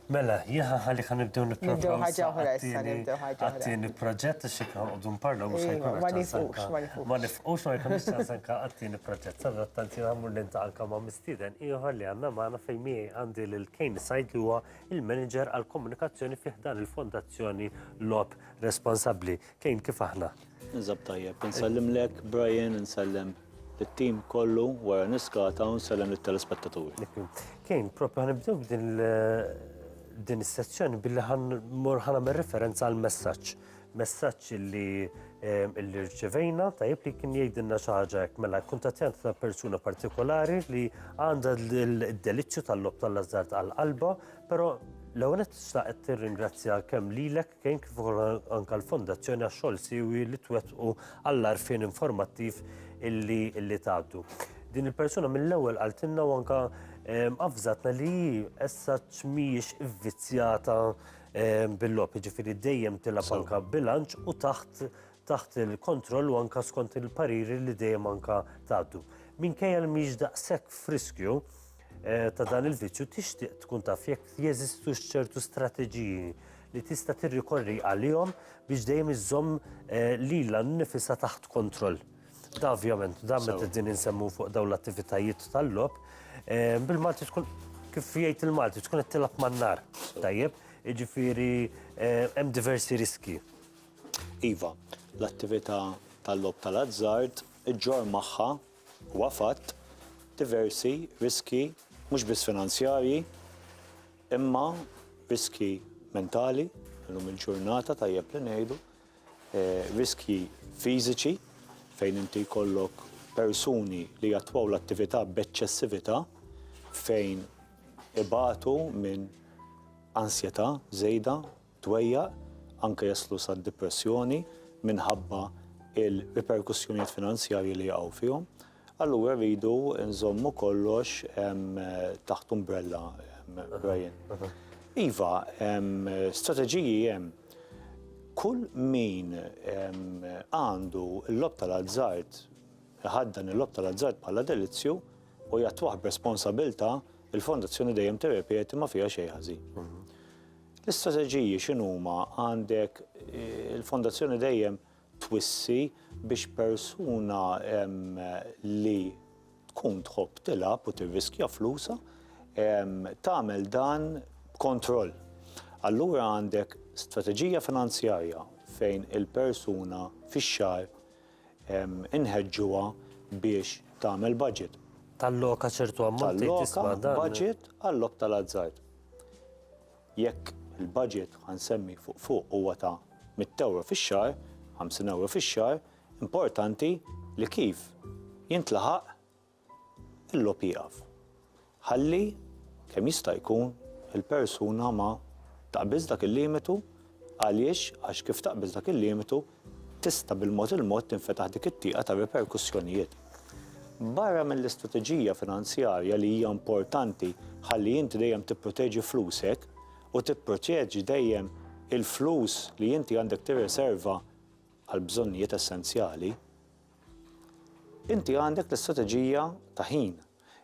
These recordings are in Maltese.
Mela, jieħa ħalli ħan nibdew Nibdew ħaġa oħra issa, nibdew ħaġa oħra. Għattini proġett xek għoddu nparla mux ħajkun Ma nifqux. Ma nifqux ma jkun ċansanka għattini proġett. Sada tanti għamur l-intaqalka ma mistiden. Iħor li għanna maħna fejmi għandi l-Kejn Sajd li huwa il-manager għal-komunikazzjoni fiħdan il-fondazzjoni LOB Responsabli. Kejn kif aħna? Nżab tajjeb, nsellem lek, Brian, nsellem il-team kollu wara niskata u nsellem il-telespettaturi. Kejn, proprio ħanibdew din is-sezzjoni billi ħanamel referenza għal messaġġ li rċevejna tajjeb li kien jgħidilna xi ħaġa hekk mela kuntattjat ta' persuna partikolari li għandha d-delizzju tal-lob tal-azzard għall-qalba, però l-ewwel qed tixtaq tirringrazzja kemm lilek kien kif anke l-fondazzjoni għax-xogħol siewi li twettqu għall-għarfien informattiv illi tagħtu. Din il-persuna mill-ewwel qaltilna u anke avżatna li issa mhijiex ivvizzjata bil-lob, jiġifieri dejjem tilab anke bilanċ u taħt il-kontroll u anke skont il-pariri li dejjem anke tagħtu. Minkejja li mhijiex daqshekk friskju ta' dan il-vizzju tixtieq tkun taf jekk jeżistux ċertu strateġiji li tista' tirrikorri għalihom biex dejjem iżomm lilha nnifisha taħt kontroll. Da ovvjament, da meta din insemmu fuq dawn l-attivitajiet tal-lob, bil-Malti tkun kif jgħid il-Malti tkun qed tilab man-nar. Tajjeb, jiġifieri hemm diversi riski. Iva, l-attività tal-lob tal-azzard iġġor magħha huwa fatt diversi riski mhux biss finanzjarji, imma riski mentali llum il-ġurnata tajjeb li ngħidu, riski fiżiċi fejn inti jkollok persuni li jattwaw l-attività b'eċċessività fejn ibatu minn ansjetà żejda, twejjaq, anke jaslu sad-depressjoni minħabba il-reperkussjonijiet finanzjarji li jaqgħu fihom. Allura rridu nżommu kollox taħt umbrella, Brian. Iva, strateġiji hemm. Kull min għandu l-lob tal-azzard, ħaddan il-lob tal-azzard bħala delizzju u jattwaħ b'responsabilta, il-fondazzjoni dejjem tirrepeti ma fiha xejn ħażin. L-istrateġiji x'inhuma għandek il-fondazzjoni dejjem twissi biex persuna li tkun tħobb tilab u tirriskja flusha tagħmel dan b'kontroll. Allura għandek strateġija finanzjarja fejn il-persuna fix-xahar inħeġġuha biex tagħmel budget. Talloka ċertu ammonti tisma' dan. Budget għall-lob tal-azzard. Jekk il-budget ħansemmi fuq huwa ta' 100 euro fix-xahar, 50 euro fix-xahar, importanti li kif jintlaħaq il-lob jieqaf. Ħalli kemm jista' jkun il-persuna ma taqbiż dak il-limitu għaliex għax kif taqbiż dak il-limitu tista' bil-mod tinfetaħ dik it-tieqa ta' reperkussjonijiet. Barra mill-istrateġija finanzjarja li hija importanti ħalli inti dejjem tipproteġi flusek u tipproteġi dejjem il-flus li inti għandek tirriserva għal bżonnijiet essenzjali, inti għandek l-istrateġija ta' ħin.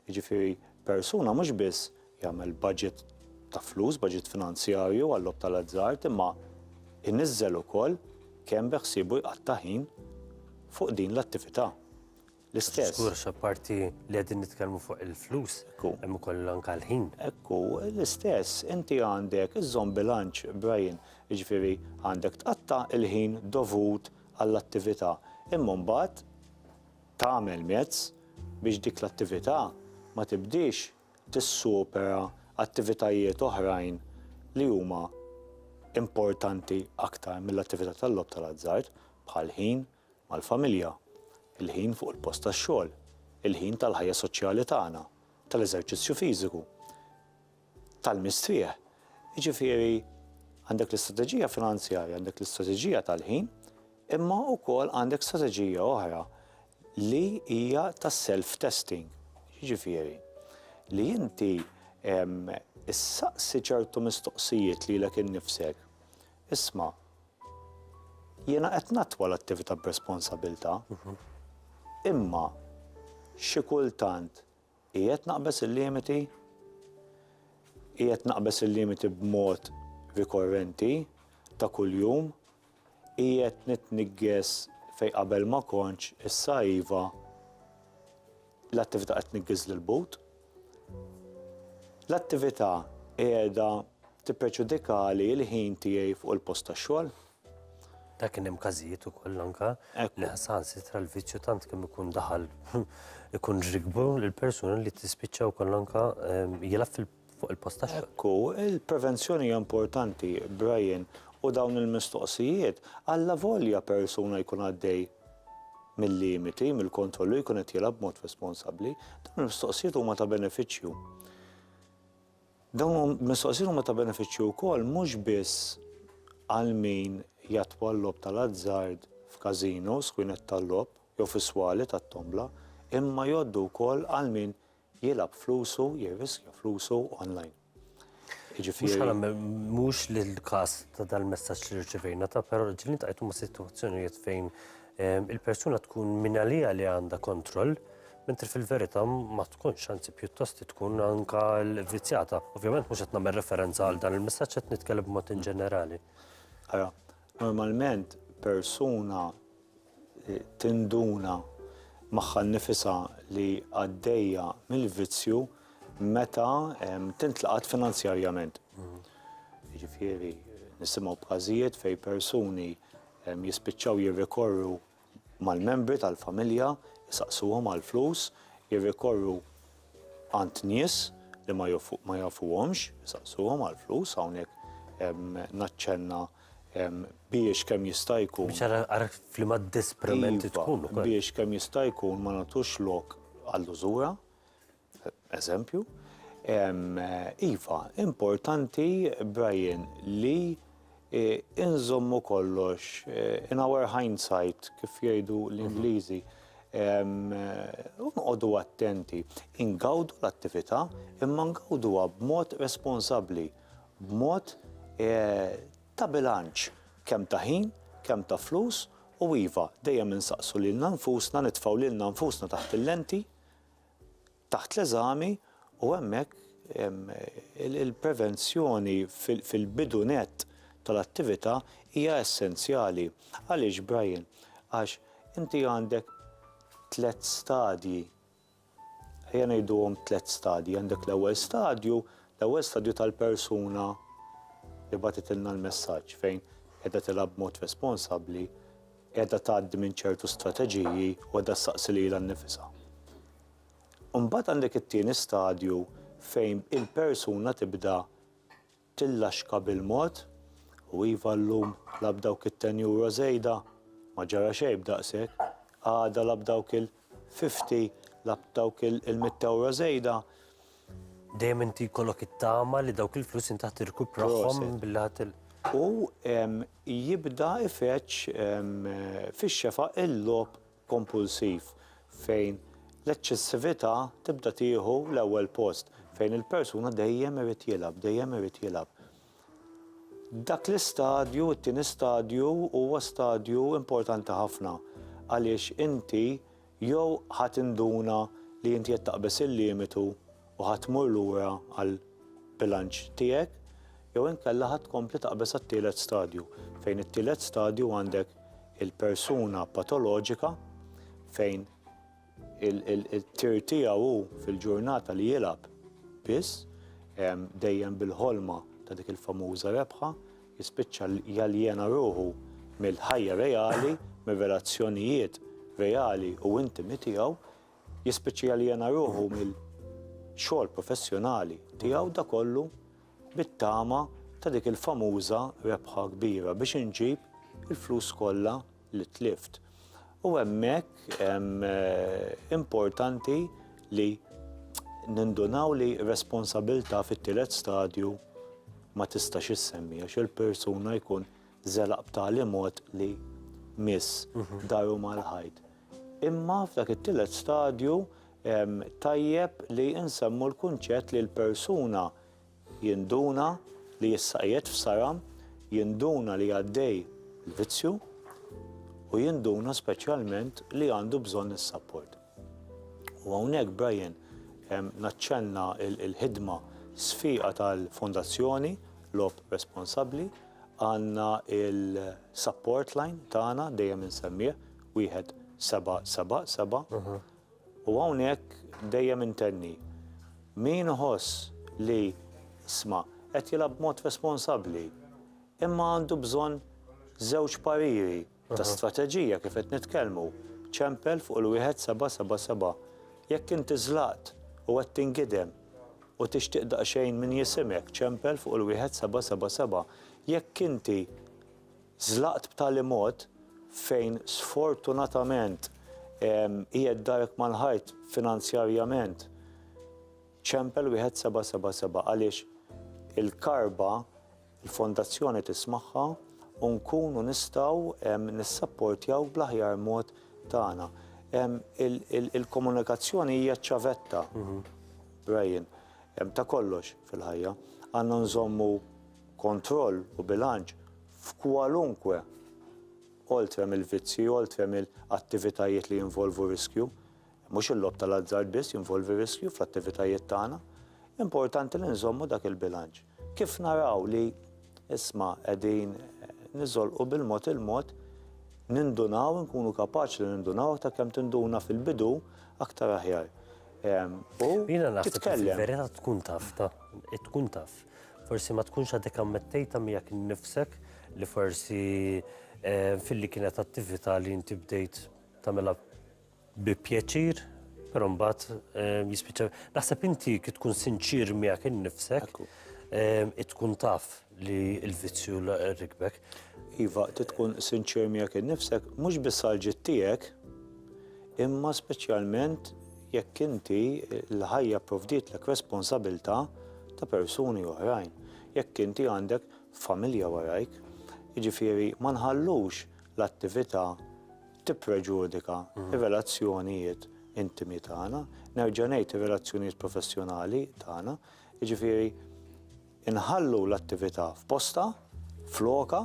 Jiġifieri persuna mhux biss jagħmel budget ta' flus, budget finanzjarju għall-lob tal-azzard, imma inniżżel ukoll kemm beħsibu jqatta' ħin fuq din l-attività. L-istess. Skur x'apparti li qegħdin nitkellmu fuq il-flus, hemm ukoll anke l-ħin. Ekku, l-istess, inti għandek iżżomm bilanċ, Brian, jiġifieri għandek tqatta' il-ħin dovut għall-attività. Imma mbagħad tagħmel mezz biex dik l-attività ma tibdix tissupera attivitajiet oħrajn li huma importanti aktar mill-attività tal-lob tal-azzard bħal ħin mal-familja, il-ħin fuq il-post tax-xogħol, il-ħin tal-ħajja soċjali tagħna, tal-eżerċizzju fiżiku, tal-mistrieħ. Jiġifieri għandek l-istrateġija finanzjarja, għandek l-istrateġija tal-ħin, imma wkoll għandek strateġija oħra li hija tas-self-testing. Jiġifieri li inti issaqsi ċertu mistoqsijiet lilek innifsek. Isma' jiena qed natwa l-attività b'responsabbiltà, imma xi kultant qiegħed naqbes il-limiti, qiegħed naqbes il-limiti b'mod rikorrenti ta' kuljum, qiegħed nitniggess fejn qabel ma kontx issa iva l-attività qed tniggiż lill-but. L-attività qiegħda tippreġudikali l-ħin tiegħi fuq il-post tax-xogħol. Da kien hemm każijiet ukoll anke li ħasansitra l-vizzju tant kemm ikun daħal ikun ġrigbu lill-persuna li tispiċċa wkoll anke jilgħab fuq il-post tax-xogħol. Ekku, il-prevenzjoni hija importanti, Brian, u dawn il-mistoqsijiet alla volja persuna jkun għaddej mill-limiti, mill-kontrollu jkun qed jilgħab b'mod responsabbli, dawn il-mistoqsijiet huma ta' benefiċċju. Dawn il-mistoqsijiet huma ta' benefiċċju wkoll mhux biss għal min jatwa l-lob tal-azzard f'każino, skwinet tal-lob, jew fis-swali tat-tombla, imma jgħoddu wkoll għal min jilgħab flusu, jirriskja flusu online. Mhux l-każ ta' dal-messaġġ li rċevejna ta' però ġilni tqajtu ma' sitwazzjonijiet fejn il-persuna tkun min għalija li għandha kontroll, mentri fil-verità ma tkunx anzi pjuttost tkun anke l-vizzjata. Ovvjament mhux qed nagħmel referenza għal dan il-messaġġ qed nitkellem b'mod inġenerali. Ara, normalment persuna tinduna magħha nnifisha li għaddejja mill-vizzju meta tintlaqat finanzjarjament. Jiġifieri nisimgħu b'każijiet fejn persuni jispiċċaw jirrikorru mal-membri tal-familja, jisaqsuhom għall-flus, jirrikorru għand nies li ma jafuhomx, jisaqsuhom għall-flus, hawnhekk naċċenna biex kemm jista' jkun. Biex għaraf flima desprimenti tkun. Biex kemm jista' jkun ma nagħtux lok għall-użura, eżempju. Iva, importanti, Brian, li inżommu kollox, in our hindsight, kif jgħidu l-Ingliżi, nqogħdu attenti, ingawdu l-attività imma ngawduha b'mod responsabbli, b'mod ta' bilanċ, kemm ta' ħin, kemm ta' flus, u iva dejjem insaqsu lilna nfusna, nitfgħu lilna nfusna taħt il-lenti, taħt l-eżami, u hemmhekk il-prevenzjoni fil-bidu nett tal-attività hija essenzjali. Għaliex, Brian? Għax inti għandek 3 stadji. Ejja ngħiduhom 3 stadji. Għandek l-ewwel stadju tal-persuna li bagħtitilna l-messaġġ fejn qiegħda tilgħab b'mod responsabbli, qiegħda tgħaddi minn ċertu strateġiji u qiegħda ssaqsi lilha nnifisha. Imbagħad għandek it-tieni stadju fejn il-persuna tibda tillaxka bil-mod u iva llum lab dawk it-10 € żejda ma ġara xejn b'daqshekk, għada lab dawk il-50, lab dawk il-100 € żejda. Dejjem inti jkollok it-tama li dawk il-flus inti ħadd tirkuprahom billi U jibda ifeċ fix-xefa il-lob kompulsiv fejn l-eċċessività tibda tieħu l-ewwel post fejn il-persuna dejjem irid jilgħab. Dak l-istadju, it-tieni stadju huwa stadju importanti ħafna għaliex inti jew ħadd induna li inti qed taqbes il-limitu u ħadd tmur lura għall bilanċ tiegħek, jew inkella ħadd tkompli taqbes għat-tielet stadju fejn it-tielet stadju għandek il-persuna patoloġika fejn il-tir tiegħu fil-ġurnata li jilgħab biss dejjem bil-ħolma ta' dik il-famuża rebħa jispiċċa jaljena ruħu mill-ħajja reali, mir-relazzjonijiet reali u intimi tiegħu, jispiċċa jaljena ruħu mill-xogħol professjonali tiegħu da kollu bit-tama ta' dik il-famuża rebħa kbira biex inġib il-flus kollha li tlift. U hemmhekk importanti li nindunaw li responsabilità fit-tielet stadju ma tistax issemmi għax il-persuna jkun żelaq b'tali mod li miss daru mal-ħajt. Imma f'dak it-tielet stadju tajjeb li insemmu l-kunċett li l-persuna jinduna li jissaqjed f'saram, jinduna li għaddej l-vizzju u jinduna speċjalment li għandu bżonn is-support. U hawnhekk, Brian, naċċenna il-ħidma sfiqa tal-fondazzjoni Lob Responsabbli, għandna il-support line tagħna dejjem insemmih 1777 u hawnhekk dejjem intenni. Min iħoss li isma' qed jilgħab b'mod responsabbli imma għandu bżonn żewġ pariri ta' strateġija kif qed nitkellmu, ċempel fuq il-1777. Jekk inti żlaqt u qed tinqidem u tixtieq daqsxejn min jisimek ċempel fuq il-1777. Jekk inti żlaqt b'tali mod fejn sfortunatament qiegħed darek mal-ħajt finanzjarjament, ċempel 1777 għaliex il-karba, il-fondazzjoni tismaħħa u nkunu nistgħu nissapportjaw bl-aħjar mod tagħna. Il-komunikazzjoni hija ċavetta, Brian, ta' kollox fil-ħajja. Għandna nżommu kontroll u bilanċ f'kwalunkwe oltre mill-vizzi, oltre mill-attivitajiet li jinvolvu riskju. Mhux il-lob tal-azzard biss jinvolvi riskju fl-attivitajiet tagħna. Importanti li nżommu dak il-bilanċ. Kif naraw li isma' qegħdin niżolqu bil-mod il-mod nindunaw, nkunu kapaċi li nindunaw ta' kemm tinduna fil-bidu aktar aħjar. Jiena naħseb il-verità tkun taf. Forsi ma tkunx għadek ammettejta miegħek innifsek li forsi fil-li kienet attività li inti bdejt tagħmilha bi pjaċir, però mbagħad jispiċċa. Naħseb inti kif tkun sinċir miegħek innifsek, tkun taf li l-vizzju rikbek. Iva, tkun sinċir miegħek innifsek, mhux biss għall-ġid tiegħek, imma speċjalment jekk inti l-ħajja provditlek responsabilità ta' persuni oħrajn. Jekk inti għandek familja warajk, jiġifieri ma nħallux l-attività tippreġudika ir-relazzjonijiet intimi tagħna, nerġa' ngħid ir-relazzjonijiet professjonali tagħna, jiġifieri inħallu l-attività f'posta, floka,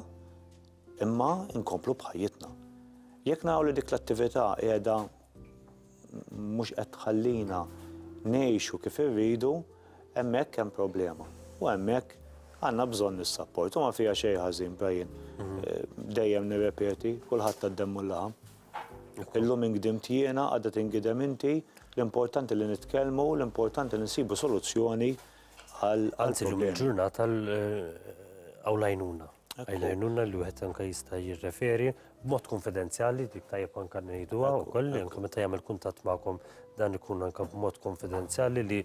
imma nkomplu bħajjitna. Jekk naraw li dik l-attività qiegħda mhux qed tħallina ngħixu kif irridu, hemmhekk hemm problema. U hemmhekk għandna bżonn is-sapport. U ma fiha xejn ħażin Brian. Dejjem nirrepeti, kulħadd għaddemmu l-laħam. Illum inqdimt jiena, għadha tinqidem inti, l-importanti li nitkellmu, l-importanti li nsibu soluzzjoni għal Anzi, l-lum il-ġurnata għawlajnuna. Għawlajnuna li wieħed anke jista' jirreferi b'mod konfidenzjali, dik tajjeb anke ngħiduha wkoll, anke meta jagħmel kuntatt magħkom dan ikun anke b'mod konfidenzjali li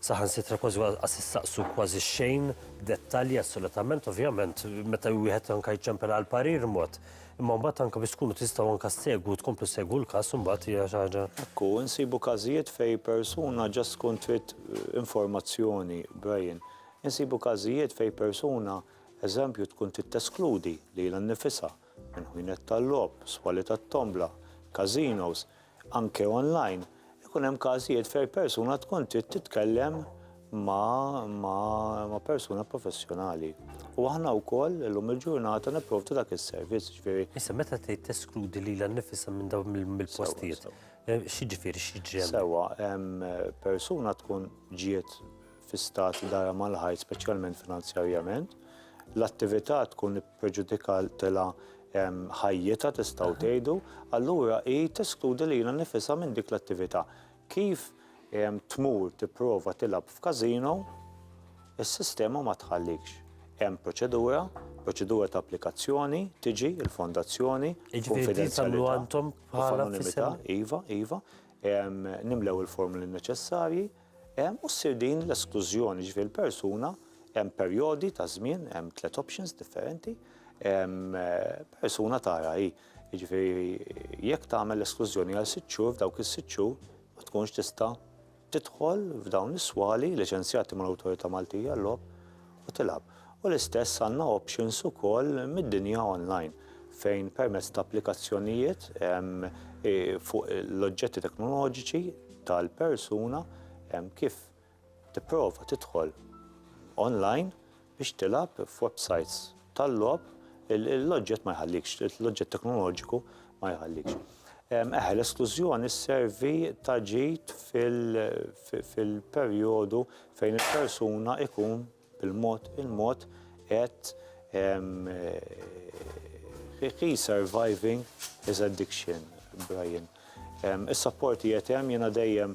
saħansitra kważi assistaqsu kważi xejn dettalji assolutament, ovvjament, meta wieħed anke jċempel għal parir mod. Imma mbagħad anke biex tkunu tistgħu anke segwu tkomplu segwu l-każ u mbagħad hija xi ħaġa. Ekku, insibu każijiet fejn persuna ġast tkun trid informazzjoni, Brian. Insibu każijiet fejn persuna eżempju tkun titeskludi lilha nnifisha minn ħwienet tal-logħob, swali tat-tombla, casinos, anke online. Ikun hemm każijiet fejn persuna tkun trid titkellem ma' persuna professjonali. U aħna wkoll illum il-ġurnata nipprovdu dak is-servizz, ġifieri. Issa meta tgħid teskludi lilha nnifisha minn dawn mill-postijiet. X'jiġifieri x'jiġri hemm? Sewwa, hemm persuna tkun ġiet fi stat dara mal-ħajt speċjalment finanzjarjament, l-attività tkun ippreġudikaltilha ħajjitha tistgħu tgħidu, allura hi teskludi lilha nnifisha minn dik l-attività. Kif tmur tipprova tilab f'kasino, is-sistema ma tħallikx. Hemm proċedura ta' applikazzjoni, tiġi il-fondazzjoni, konfidenzjalità, iva, nimlew il-formuli neċessarji, u ssir din l-esklużjoni ġifieri l-persuna hemm perjodi ta' żmien, hemm 3 options differenti, persuna tara hi. Jiġifieri jekk tagħmel l-esklużjoni għal 6 xhur f'dawk is-6 xhur ma tkunx tista' tidħol f'dawn is-swali liċenzjati mal-Awtorità Maltija l-logħob u tilab. U l-istess għandna options ukoll mid-dinja online fejn permezz ta' applikazzjonijiet fuq l-oġġetti teknoloġiċi tal-persuna kif tipprova tidħol online biex tilab f'websites tal-logħob l-oġġett ma jħallikx, l-oġġett teknoloġiku ma jħallikx. L-esklużjoni sservi ta' ġid fil-perjodu fejn il-persuna ikun il-mod qed he surviving his addiction, Brian. Is-sapporti qed hemm jiena dejjem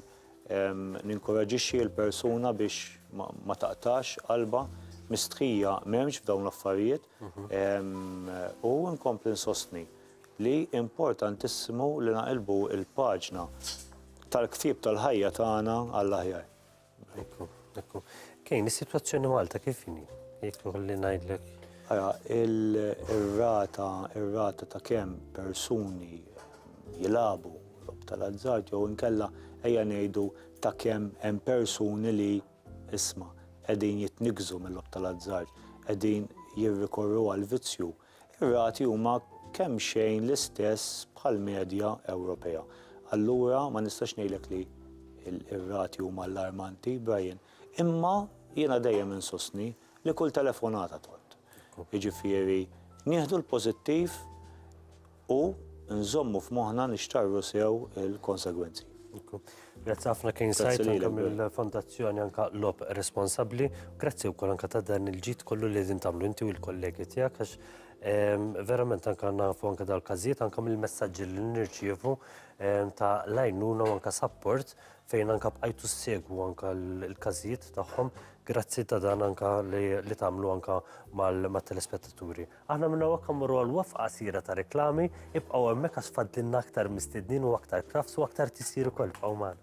ninkoraġixxi l-persuna biex ma taqtax qalba mistħija m'hemmx f'dawn l-affarijiet u nkompli nsostni li importantissimu li naqilbu il-paġna tal-ktieb tal-ħajja tagħna għall-aħjar. Ekku. Kejn is-sitwazzjoni Malta kif inhi? Jekk ħolli ngħidlek. Ir-rata ta' kemm persuni jilagħbu lob tal-azzard jew inkella ejja ngħidu ta' kemm hemm persuni li isma' qegħdin jitniġżu mill-lob tal-azzard, qegħdin jirrikorru għall-vizzju. Ir-rati huma kemm xejn l-istess bħal-medja Ewropea. Allura ma nistax ngħidlek li ir-rati huma allarmanti, Brian, imma jiena dejjem insostni li kull telefonata tgħod. Jiġifieri nieħdu l-pożittiv u nżommu f'moħħna nixtarru sew il-konsegwenzi. Grazzi ħafna kien sajt anke mill-Fondazzjoni anke Lob Responsabbli. Grazzi wkoll anke ta' dan il-ġid kollu li din tagħmlu inti u l-kollegi tiegħek għax verament anke nafu anke dal-każijiet anke mill-messaġġi li nirċievu ta' lajnuna u anke support fejn anke bqajtu ssegwu anke l-każijiet tagħhom grazzi ta' dan anke li tagħmlu anke mat-telespettaturi. Aħna minn hawnhekk mmorru għal waqfa qasira ta' reklami, ibqgħu hemmhekk għax fadlilna aktar mistednin u aktar krafts u aktar tisir ukoll bqgħu magħna.